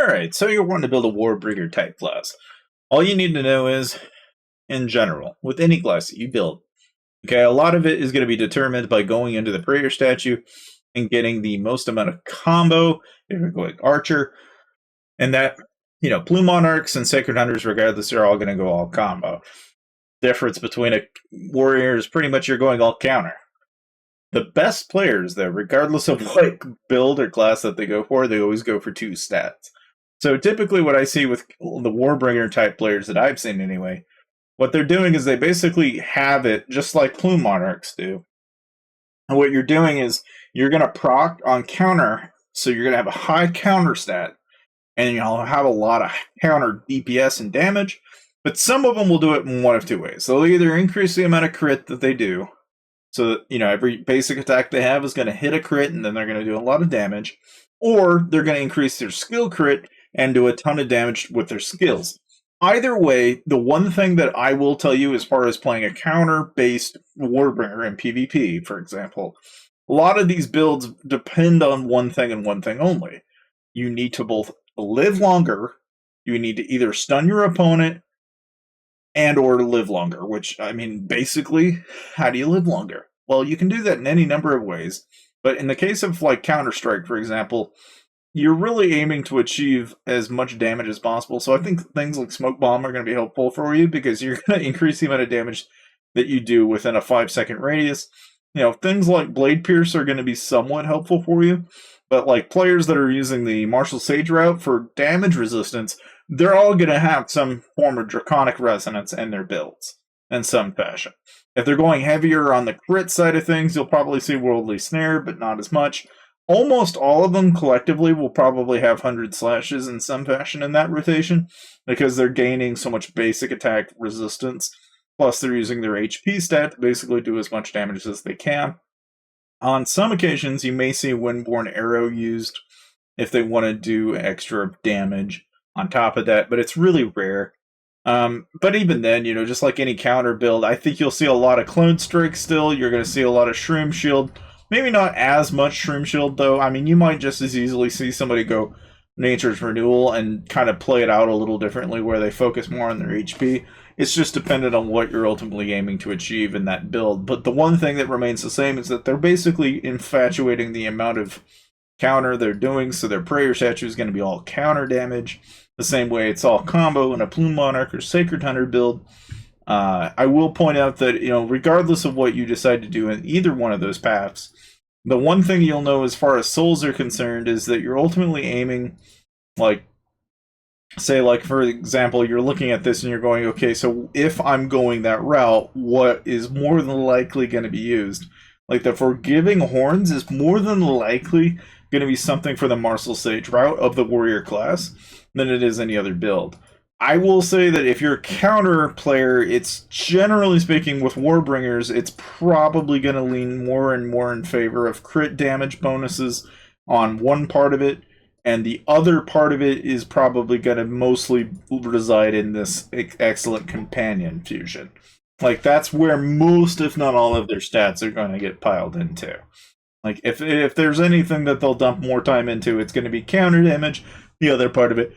Alright, so you're wanting to build a Warbringer type class. All you need to know is, in general, with any class that you build, okay, a lot of it is going to be determined by going into the prayer statue and getting the most amount of combo, if you're going archer, and that, Plume Monarchs and Sacred Hunters, regardless, they're all going to go all combo. Difference between a warrior is pretty much you're going all counter. The best players, though, regardless of what build or class that they go for, they always go for 2 stats. So typically what I see with the Warbringer type players that I've seen anyway, what they're doing is they basically have it just like Plume Monarchs do. And what you're doing is you're going to proc on counter, so you're going to have a high counter stat, and you'll have a lot of counter DPS and damage, but some of them will do it in one of 2 ways. They'll either increase the amount of crit that they do, so that, every basic attack they have is going to hit a crit, and then they're going to do a lot of damage, or they're going to increase their skill crit and do a ton of damage with their skills. Either way, the one thing that I will tell you as far as playing a counter-based Warbringer in PvP, for example, a lot of these builds depend on one thing and one thing only. You need to both live longer, you need to either stun your opponent and or live longer, which, basically, how do you live longer? Well, you can do that in any number of ways, but in the case of, Counter-Strike, for example, you're really aiming to achieve as much damage as possible. So I think things like Smoke Bomb are going to be helpful for you because you're going to increase the amount of damage that you do within a 5-second radius. Things like Blade Pierce are going to be somewhat helpful for you, but players that are using the Martial Sage route for damage resistance, they're all going to have some form of Draconic Resonance in their builds in some fashion. If they're going heavier on the crit side of things, you'll probably see Worldly Snare, but not as much. Almost all of them collectively will probably have 100 slashes in some fashion in that rotation because they're gaining so much basic attack resistance. Plus, they're using their HP stat to basically do as much damage as they can. On some occasions, you may see Windborne Arrow used if they want to do extra damage on top of that, but it's really rare. But even then, just like any counter build, I think you'll see a lot of Clone Strike still. You're going to see a lot of Shroom Shield. Maybe not as much Shroom Shield, though. You might just as easily see somebody go Nature's Renewal and kind of play it out a little differently where they focus more on their HP. It's just dependent on what you're ultimately aiming to achieve in that build. But the one thing that remains the same is that they're basically infatuating the amount of counter they're doing, so their Prayer Statue is going to be all counter damage, the same way it's all combo in a Plume Monarch or Sacred Hunter build. I will point out that, regardless of what you decide to do in either one of those paths, the one thing you'll know as far as souls are concerned is that you're ultimately aiming, for example, you're looking at this and you're going, okay, so if I'm going that route, what is more than likely going to be used? The Forgiving Horns is more than likely going to be something for the Martial Sage route of the warrior class than it is any other build. I will say that if you're a counter player, it's generally speaking with Warbringers, it's probably going to lean more and more in favor of crit damage bonuses on one part of it, and the other part of it is probably going to mostly reside in this excellent companion fusion. That's where most, if not all, of their stats are going to get piled into. If there's anything that they'll dump more time into, it's going to be counter damage. The other part of it,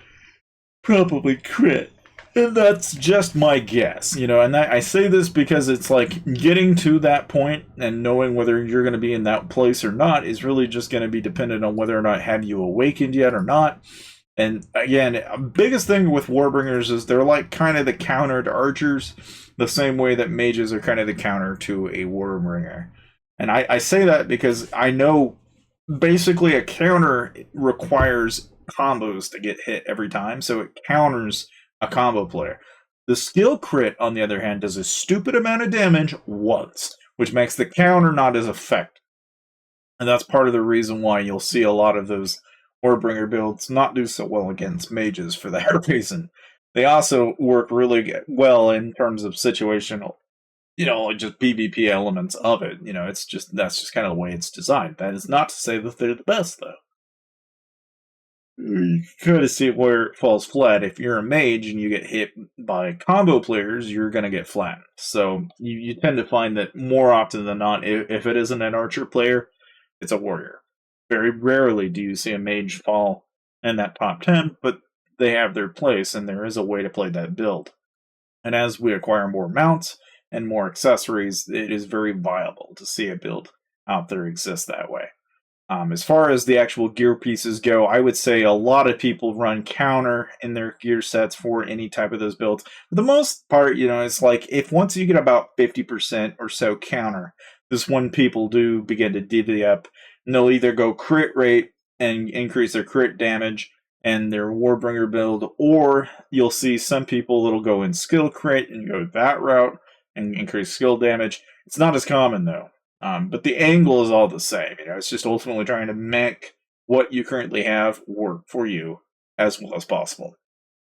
probably crit. And that's just my guess, and I say this because it's getting to that point and knowing whether you're going to be in that place or not is really just going to be dependent on whether or not have you awakened yet or not. And again, biggest thing with Warbringers is they're kind of the counter to archers, the same way that mages are kind of the counter to a Warbringer. And I say that because I know basically a counter requires combos to get hit every time, so it counters a combo player. The skill crit, on the other hand, does a stupid amount of damage once, which makes the counter not as effective. And that's part of the reason why you'll see a lot of those Warbringer builds not do so well against mages for that reason. They also work really well in terms of situational, just PvP elements of it. That's just kind of the way it's designed. That is not to say that they're the best, though. You kind of see where it falls flat. If you're a mage and you get hit by combo players, you're going to get flattened. So you tend to find that more often than not, if it isn't an archer player, it's a warrior. Very rarely do you see a mage fall in that top 10, but they have their place, and there is a way to play that build. And as we acquire more mounts and more accessories, it is very viable to see a build out there exist that way. As far as the actual gear pieces go, I would say a lot of people run counter in their gear sets for any type of those builds. For the most part, it's like if once you get about 50% or so counter, this when people do begin to divvy up, and they'll either go crit rate and increase their crit damage and their Warbringer build, or you'll see some people that'll go in skill crit and go that route and increase skill damage. It's not as common though. But the angle is all the same. It's just ultimately trying to make what you currently have work for you as well as possible.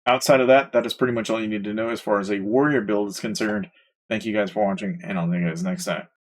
Outside of that, that is pretty much all you need to know as far as a warrior build is concerned. Thank you guys for watching, and I'll see you guys next time.